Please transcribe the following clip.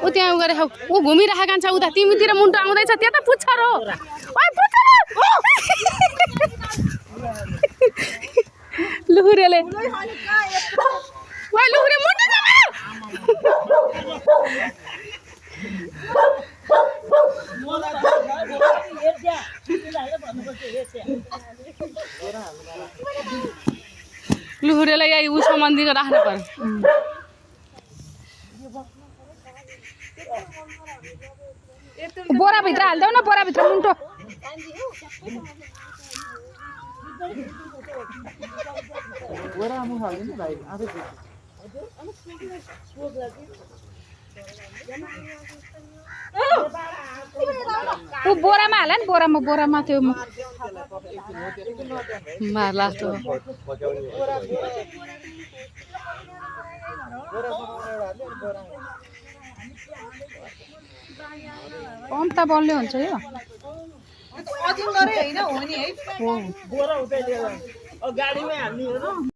ऊ त्यहाँ गरे खाऊ ऊ घुमिरहेको कान्छ उता तिमीतिर मुन्टो आउँदैछ त्यता पुच्छ रो ओइ पुच्छ लुहुरेले ओइ लुहुरे मुन्टो जाऊ लुहुरेलाई यही ऊ सम्बन्धीको राख्नु पर्यो बोरा भित्र हाल्देऊ न बोरा भित्र मुन्टो ऊ बोरामा हाल नि बोरामा त्यो मार्ला त कम त बल्ने हुन्छ यो अजिङ गरे हैन हो नि है बोरा उतै लिएर गाडीमै हाल्नु हो र